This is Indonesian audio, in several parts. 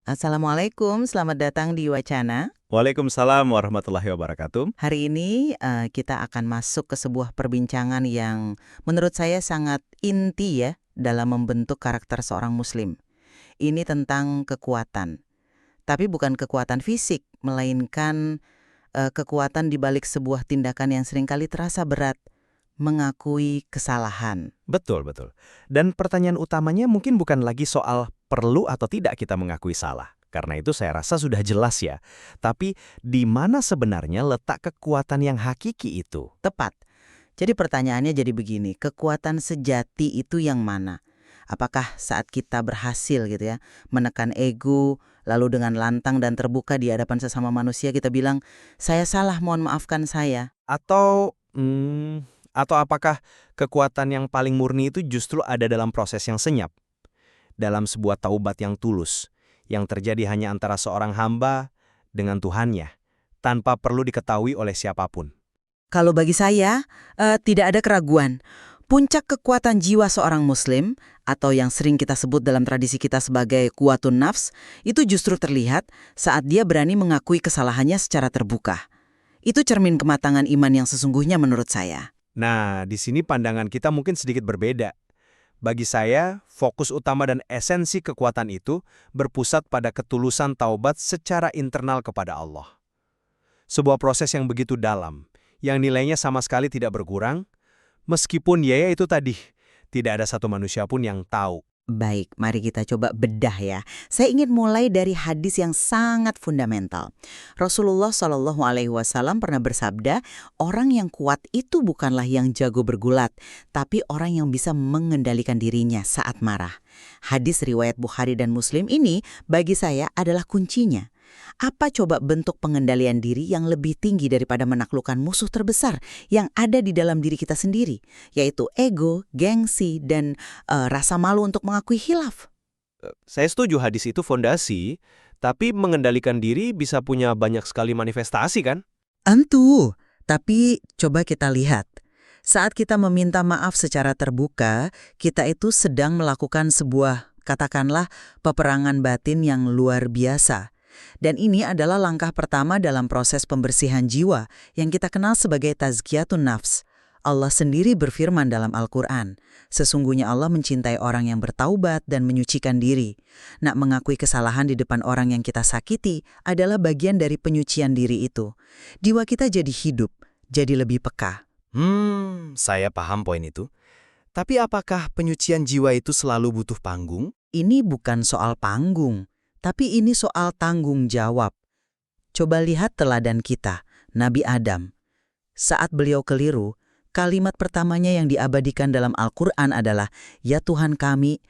Assalamualaikum, selamat datang di Wacana. Waalaikumsalam warahmatullahi wabarakatuh. Hari ini kita akan masuk ke sebuah perbincangan yang menurut saya sangat inti ya dalam membentuk karakter seorang muslim. Ini tentang kekuatan. Tapi bukan kekuatan fisik, melainkan kekuatan di balik sebuah tindakan yang seringkali terasa berat, mengakui kesalahan. Betul, betul. Dan pertanyaan utamanya mungkin bukan lagi soal perlu atau tidak kita mengakui salah. Karena itu saya rasa sudah jelas ya. Tapi di mana sebenarnya letak kekuatan yang hakiki itu? Tepat. Jadi pertanyaannya jadi begini, kekuatan sejati itu yang mana? Apakah saat kita berhasil gitu ya, menekan ego, lalu dengan lantang dan terbuka di hadapan sesama manusia kita bilang, saya salah, mohon maafkan saya. Atau apakah kekuatan yang paling murni itu justru ada dalam proses yang senyap? Dalam sebuah taubat yang tulus, yang terjadi hanya antara seorang hamba dengan Tuhannya, tanpa perlu diketahui oleh siapapun. Kalau bagi saya, tidak ada keraguan. Puncak kekuatan jiwa seorang muslim, atau yang sering kita sebut dalam tradisi kita sebagai kuwatun nafs, itu justru terlihat saat dia berani mengakui kesalahannya secara terbuka. Itu cermin kematangan iman yang sesungguhnya menurut saya. Nah, di sini pandangan kita mungkin sedikit berbeda. Bagi saya, fokus utama dan esensi kekuatan itu berpusat pada ketulusan taubat secara internal kepada Allah. Sebuah proses yang begitu dalam, yang nilainya sama sekali tidak berkurang, meskipun ya itu tadi, tidak ada satu manusia pun yang tahu. Baik, mari kita coba bedah ya. Saya ingin mulai dari hadis yang sangat fundamental. Rasulullah SAW pernah bersabda, orang yang kuat itu bukanlah yang jago bergulat, tapi orang yang bisa mengendalikan dirinya saat marah. Hadis riwayat Bukhari dan Muslim ini bagi saya adalah kuncinya. Apa coba bentuk pengendalian diri yang lebih tinggi daripada menaklukkan musuh terbesar yang ada di dalam diri kita sendiri, yaitu ego, gengsi, dan rasa malu untuk mengakui hilaf? Saya setuju hadis itu fondasi, tapi mengendalikan diri bisa punya banyak sekali manifestasi kan? Tentu, tapi coba kita lihat. Saat kita meminta maaf secara terbuka, kita itu sedang melakukan sebuah, katakanlah, peperangan batin yang luar biasa. Dan ini adalah langkah pertama dalam proses pembersihan jiwa yang kita kenal sebagai tazkiyatun nafs. Allah sendiri berfirman dalam Al-Quran, sesungguhnya Allah mencintai orang yang bertaubat dan menyucikan diri. Nak mengakui kesalahan di depan orang yang kita sakiti adalah bagian dari penyucian diri itu. Jiwa kita jadi hidup, jadi lebih peka. Saya paham poin itu. Tapi apakah penyucian jiwa itu selalu butuh panggung? Ini bukan soal panggung, tapi ini soal tanggung jawab. Coba lihat teladan kita, Nabi Adam. Saat beliau keliru, kalimat pertamanya yang diabadikan dalam Al-Quran adalah, "Ya Tuhan kami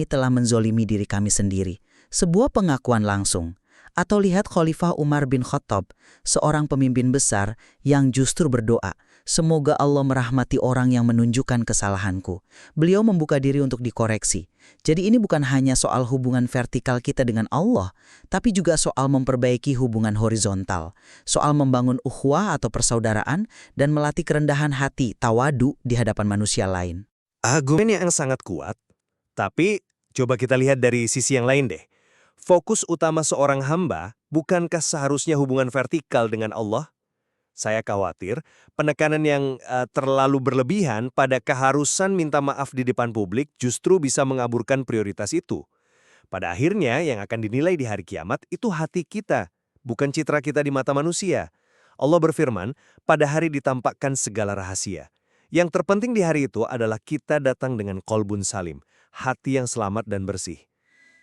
telah menzolimi diri kami sendiri." Sebuah pengakuan langsung. Atau lihat Khalifah Umar bin Khattab, seorang pemimpin besar yang justru berdoa, "Semoga Allah merahmati orang yang menunjukkan kesalahanku." Beliau membuka diri untuk dikoreksi. Jadi ini bukan hanya soal hubungan vertikal kita dengan Allah, tapi juga soal memperbaiki hubungan horizontal, soal membangun ukhuwah atau persaudaraan, dan melatih kerendahan hati, tawadu di hadapan manusia lain. Argumen yang sangat kuat, tapi coba kita lihat dari sisi yang lain deh. Fokus utama seorang hamba bukankah seharusnya hubungan vertikal dengan Allah? Saya khawatir penekanan yang terlalu berlebihan pada keharusan minta maaf di depan publik justru bisa mengaburkan prioritas itu. Pada akhirnya yang akan dinilai di hari kiamat itu hati kita, bukan citra kita di mata manusia. Allah berfirman, pada hari ditampakkan segala rahasia. Yang terpenting di hari itu adalah kita datang dengan qalbun salim, hati yang selamat dan bersih.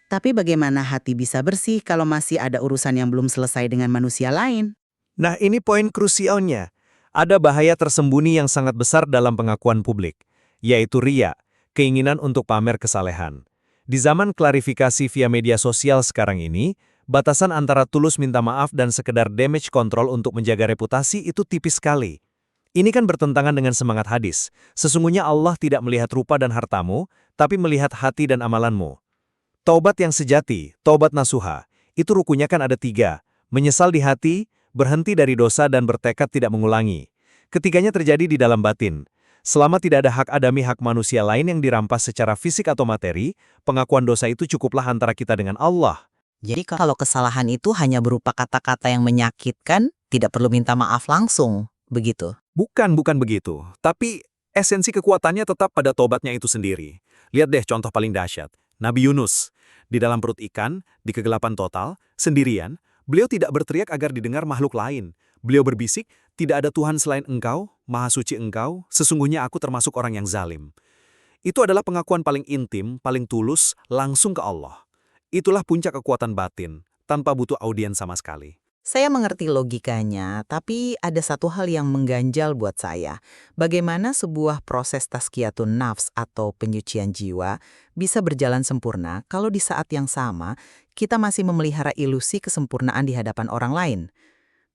Tapi bagaimana hati bisa bersih kalau masih ada urusan yang belum selesai dengan manusia lain? Nah, ini poin krusialnya. Ada bahaya tersembunyi yang sangat besar dalam pengakuan publik, yaitu riya, keinginan untuk pamer kesalehan. Di zaman klarifikasi via media sosial sekarang ini, batasan antara tulus minta maaf dan sekedar damage control untuk menjaga reputasi itu tipis sekali. Ini kan bertentangan dengan semangat hadis. Sesungguhnya Allah tidak melihat rupa dan hartamu, tapi melihat hati dan amalanmu. Taubat yang sejati, taubat nasuha, itu rukunnya kan ada 3. Menyesal di hati, berhenti dari dosa dan bertekad tidak mengulangi. Ketiganya terjadi di dalam batin. Selama tidak ada hak adami hak manusia lain yang dirampas secara fisik atau materi, pengakuan dosa itu cukuplah antara kita dengan Allah. Jadi kalau kesalahan itu hanya berupa kata-kata yang menyakitkan, tidak perlu minta maaf langsung, begitu. Bukan begitu. Tapi esensi kekuatannya tetap pada tobatnya itu sendiri. Lihat deh contoh paling dahsyat. Nabi Yunus. Di dalam perut ikan, di kegelapan total, sendirian, beliau tidak berteriak agar didengar makhluk lain. Beliau berbisik, tidak ada Tuhan selain Engkau, Maha Suci Engkau, sesungguhnya aku termasuk orang yang zalim. Itu adalah pengakuan paling intim, paling tulus, langsung ke Allah. Itulah puncak kekuatan batin, tanpa butuh audiens sama sekali. Saya mengerti logikanya, tapi ada satu hal yang mengganjal buat saya. Bagaimana sebuah proses tazkiyatun nafs atau penyucian jiwa bisa berjalan sempurna kalau di saat yang sama kita masih memelihara ilusi kesempurnaan di hadapan orang lain.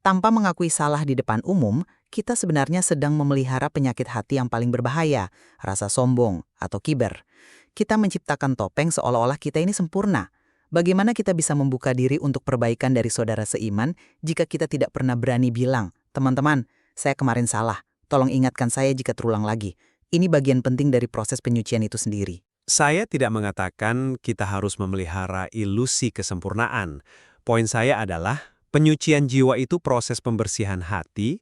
Tanpa mengakui salah di depan umum, kita sebenarnya sedang memelihara penyakit hati yang paling berbahaya, rasa sombong atau kiber. Kita menciptakan topeng seolah-olah kita ini sempurna. Bagaimana kita bisa membuka diri untuk perbaikan dari saudara seiman jika kita tidak pernah berani bilang, teman-teman, saya kemarin salah, tolong ingatkan saya jika terulang lagi. Ini bagian penting dari proses penyucian itu sendiri. Saya tidak mengatakan kita harus memelihara ilusi kesempurnaan. Poin saya adalah, penyucian jiwa itu proses pembersihan hati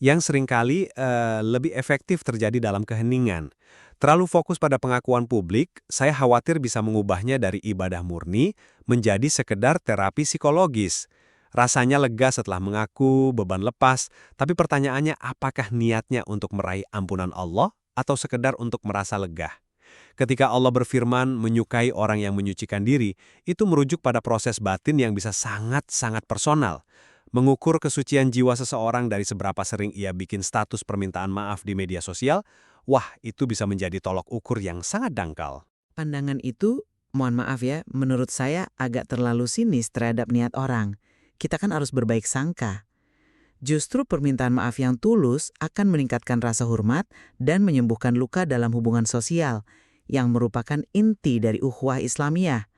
yang seringkali lebih efektif terjadi dalam keheningan. Terlalu fokus pada pengakuan publik, saya khawatir bisa mengubahnya dari ibadah murni menjadi sekedar terapi psikologis. Rasanya lega setelah mengaku, beban lepas, tapi pertanyaannya apakah niatnya untuk meraih ampunan Allah atau sekedar untuk merasa lega? Ketika Allah berfirman menyukai orang yang menyucikan diri, itu merujuk pada proses batin yang bisa sangat-sangat personal. Mengukur kesucian jiwa seseorang dari seberapa sering ia bikin status permintaan maaf di media sosial, wah itu bisa menjadi tolok ukur yang sangat dangkal. Pandangan itu, mohon maaf ya, menurut saya agak terlalu sinis terhadap niat orang. Kita kan harus berbaik sangka. Justru permintaan maaf yang tulus akan meningkatkan rasa hormat dan menyembuhkan luka dalam hubungan sosial, yang merupakan inti dari ukhuwah Islamiyah.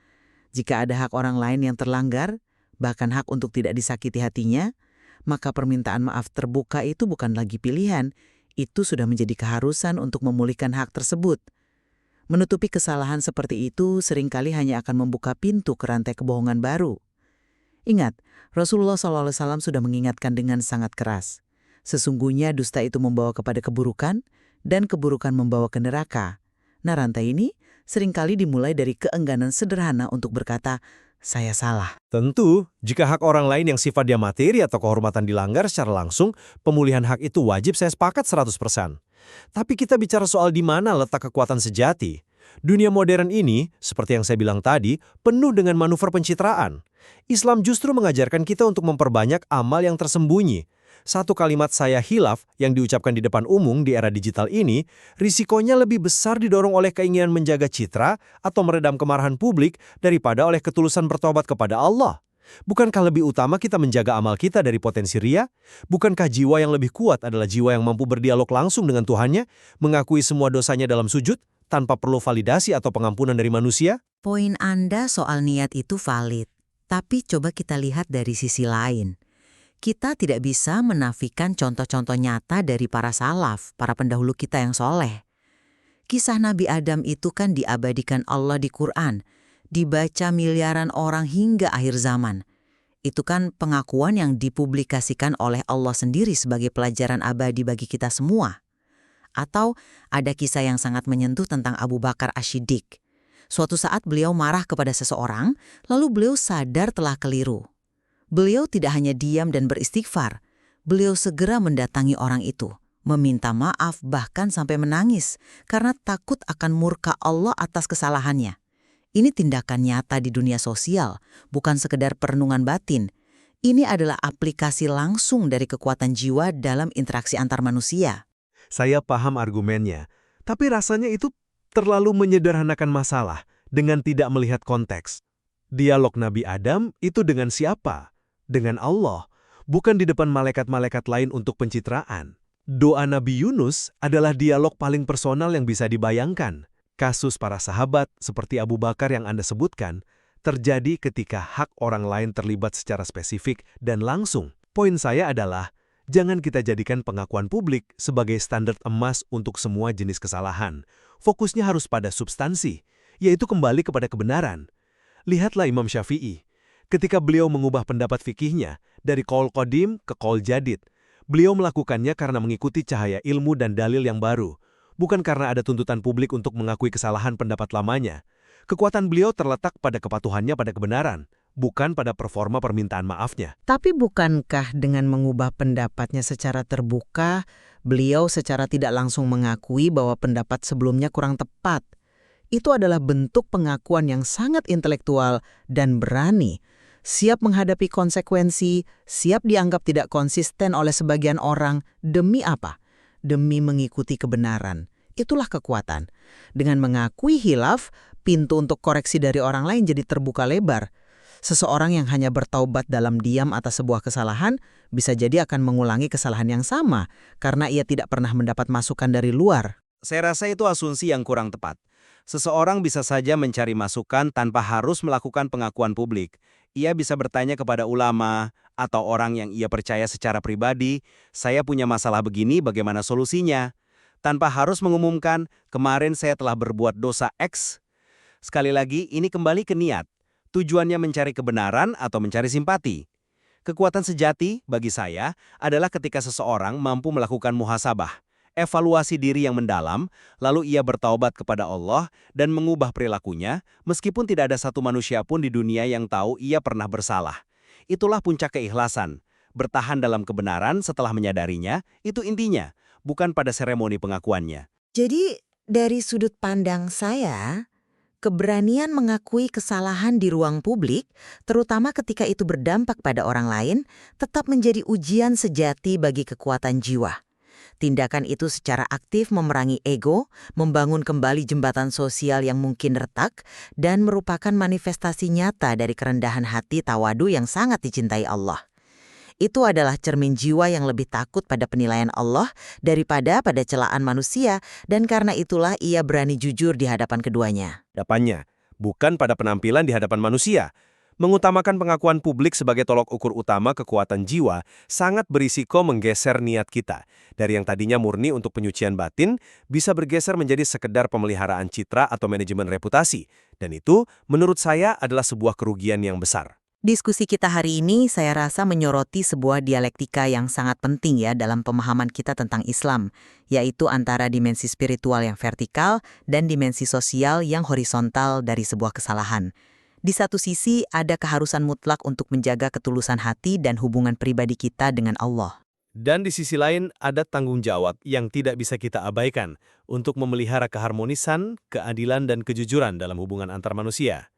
Jika ada hak orang lain yang terlanggar, bahkan hak untuk tidak disakiti hatinya, maka permintaan maaf terbuka itu bukan lagi pilihan, itu sudah menjadi keharusan untuk memulihkan hak tersebut. Menutupi kesalahan seperti itu seringkali hanya akan membuka pintu ke rantai kebohongan baru. Ingat, Rasulullah SAW sudah mengingatkan dengan sangat keras. Sesungguhnya dusta itu membawa kepada keburukan, dan keburukan membawa ke neraka. Nah, rantai ini seringkali dimulai dari keengganan sederhana untuk berkata, saya salah. Tentu, jika hak orang lain yang sifatnya materi atau kehormatan dilanggar secara langsung, pemulihan hak itu wajib, saya sepakat 100%. Tapi kita bicara soal di mana letak kekuatan sejati. Dunia modern ini, seperti yang saya bilang tadi, penuh dengan manuver pencitraan. Islam justru mengajarkan kita untuk memperbanyak amal yang tersembunyi. Satu kalimat saya hilaf yang diucapkan di depan umum di era digital ini, risikonya lebih besar didorong oleh keinginan menjaga citra atau meredam kemarahan publik daripada oleh ketulusan bertobat kepada Allah. Bukankah lebih utama kita menjaga amal kita dari potensi ria? Bukankah jiwa yang lebih kuat adalah jiwa yang mampu berdialog langsung dengan Tuhannya, mengakui semua dosanya dalam sujud, tanpa perlu validasi atau pengampunan dari manusia? Poin Anda soal niat itu valid, tapi coba kita lihat dari sisi lain. Kita tidak bisa menafikan contoh-contoh nyata dari para salaf, para pendahulu kita yang soleh. Kisah Nabi Adam itu kan diabadikan Allah di Quran, dibaca miliaran orang hingga akhir zaman. Itu kan pengakuan yang dipublikasikan oleh Allah sendiri sebagai pelajaran abadi bagi kita semua. Atau ada kisah yang sangat menyentuh tentang Abu Bakar Asy-Syiddiq. Suatu saat beliau marah kepada seseorang, lalu beliau sadar telah keliru. Beliau tidak hanya diam dan beristighfar, beliau segera mendatangi orang itu, meminta maaf bahkan sampai menangis karena takut akan murka Allah atas kesalahannya. Ini tindakan nyata di dunia sosial, bukan sekedar perenungan batin. Ini adalah aplikasi langsung dari kekuatan jiwa dalam interaksi antar manusia. Saya paham argumennya, tapi rasanya itu terlalu menyederhanakan masalah dengan tidak melihat konteks. Dialog Nabi Adam itu dengan siapa? Dengan Allah, bukan di depan malaikat-malaikat lain untuk pencitraan. Doa Nabi Yunus adalah dialog paling personal yang bisa dibayangkan. Kasus para sahabat seperti Abu Bakar yang Anda sebutkan, terjadi ketika hak orang lain terlibat secara spesifik dan langsung. Poin saya adalah, jangan kita jadikan pengakuan publik sebagai standar emas untuk semua jenis kesalahan. Fokusnya harus pada substansi, yaitu kembali kepada kebenaran. Lihatlah Imam Syafi'i. Ketika beliau mengubah pendapat fikihnya dari qaul qadim ke qaul jadid, beliau melakukannya karena mengikuti cahaya ilmu dan dalil yang baru, bukan karena ada tuntutan publik untuk mengakui kesalahan pendapat lamanya. Kekuatan beliau terletak pada kepatuhannya pada kebenaran, bukan pada performa permintaan maafnya. Tapi bukankah dengan mengubah pendapatnya secara terbuka, beliau secara tidak langsung mengakui bahwa pendapat sebelumnya kurang tepat? Itu adalah bentuk pengakuan yang sangat intelektual dan berani. Siap menghadapi konsekuensi, siap dianggap tidak konsisten oleh sebagian orang. Demi apa? Demi mengikuti kebenaran. Itulah kekuatan. Dengan mengakui hilaf, pintu untuk koreksi dari orang lain jadi terbuka lebar. Seseorang yang hanya bertaubat dalam diam atas sebuah kesalahan bisa jadi akan mengulangi kesalahan yang sama karena ia tidak pernah mendapat masukan dari luar. Saya rasa itu asumsi yang kurang tepat. Seseorang bisa saja mencari masukan tanpa harus melakukan pengakuan publik. Ia bisa bertanya kepada ulama atau orang yang ia percaya secara pribadi, "Saya punya masalah begini, bagaimana solusinya?" Tanpa harus mengumumkan, "Kemarin saya telah berbuat dosa X." Sekali lagi, ini kembali ke niat. Tujuannya mencari kebenaran atau mencari simpati. Kekuatan sejati bagi saya adalah ketika seseorang mampu melakukan muhasabah, evaluasi diri yang mendalam, lalu ia bertaubat kepada Allah dan mengubah perilakunya, meskipun tidak ada satu manusia pun di dunia yang tahu ia pernah bersalah. Itulah puncak keikhlasan. Bertahan dalam kebenaran setelah menyadarinya, itu intinya, bukan pada seremoni pengakuannya. Jadi, dari sudut pandang saya, keberanian mengakui kesalahan di ruang publik, terutama ketika itu berdampak pada orang lain, tetap menjadi ujian sejati bagi kekuatan jiwa. Tindakan itu secara aktif memerangi ego, membangun kembali jembatan sosial yang mungkin retak, dan merupakan manifestasi nyata dari kerendahan hati tawadu yang sangat dicintai Allah. Itu adalah cermin jiwa yang lebih takut pada penilaian Allah daripada pada celaan manusia, dan karena itulah ia berani jujur di hadapan keduanya. Hadapannya, bukan pada penampilan di hadapan manusia. Mengutamakan pengakuan publik sebagai tolok ukur utama kekuatan jiwa sangat berisiko menggeser niat kita. Dari yang tadinya murni untuk penyucian batin, bisa bergeser menjadi sekedar pemeliharaan citra atau manajemen reputasi. Dan itu, menurut saya, adalah sebuah kerugian yang besar. Diskusi kita hari ini saya rasa menyoroti sebuah dialektika yang sangat penting ya dalam pemahaman kita tentang Islam, yaitu antara dimensi spiritual yang vertikal dan dimensi sosial yang horizontal dari sebuah kesalahan. Di satu sisi ada keharusan mutlak untuk menjaga ketulusan hati dan hubungan pribadi kita dengan Allah. Dan di sisi lain, ada tanggung jawab yang tidak bisa kita abaikan untuk memelihara keharmonisan, keadilan, dan kejujuran dalam hubungan antar manusia.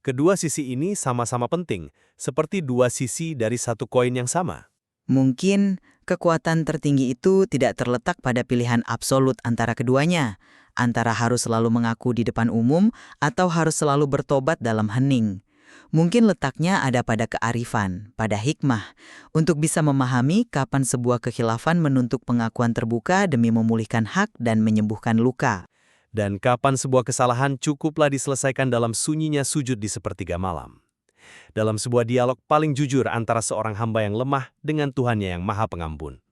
Kedua sisi ini sama-sama penting, seperti dua sisi dari satu koin yang sama. Mungkin kekuatan tertinggi itu tidak terletak pada pilihan absolut antara keduanya, antara harus selalu mengaku di depan umum atau harus selalu bertobat dalam hening. Mungkin letaknya ada pada kearifan, pada hikmah, untuk bisa memahami kapan sebuah kekhilafan menuntut pengakuan terbuka demi memulihkan hak dan menyembuhkan luka. Dan kapan sebuah kesalahan cukuplah diselesaikan dalam sunyinya sujud di sepertiga malam. Dalam sebuah dialog paling jujur antara seorang hamba yang lemah dengan Tuhannya yang Maha Pengampun.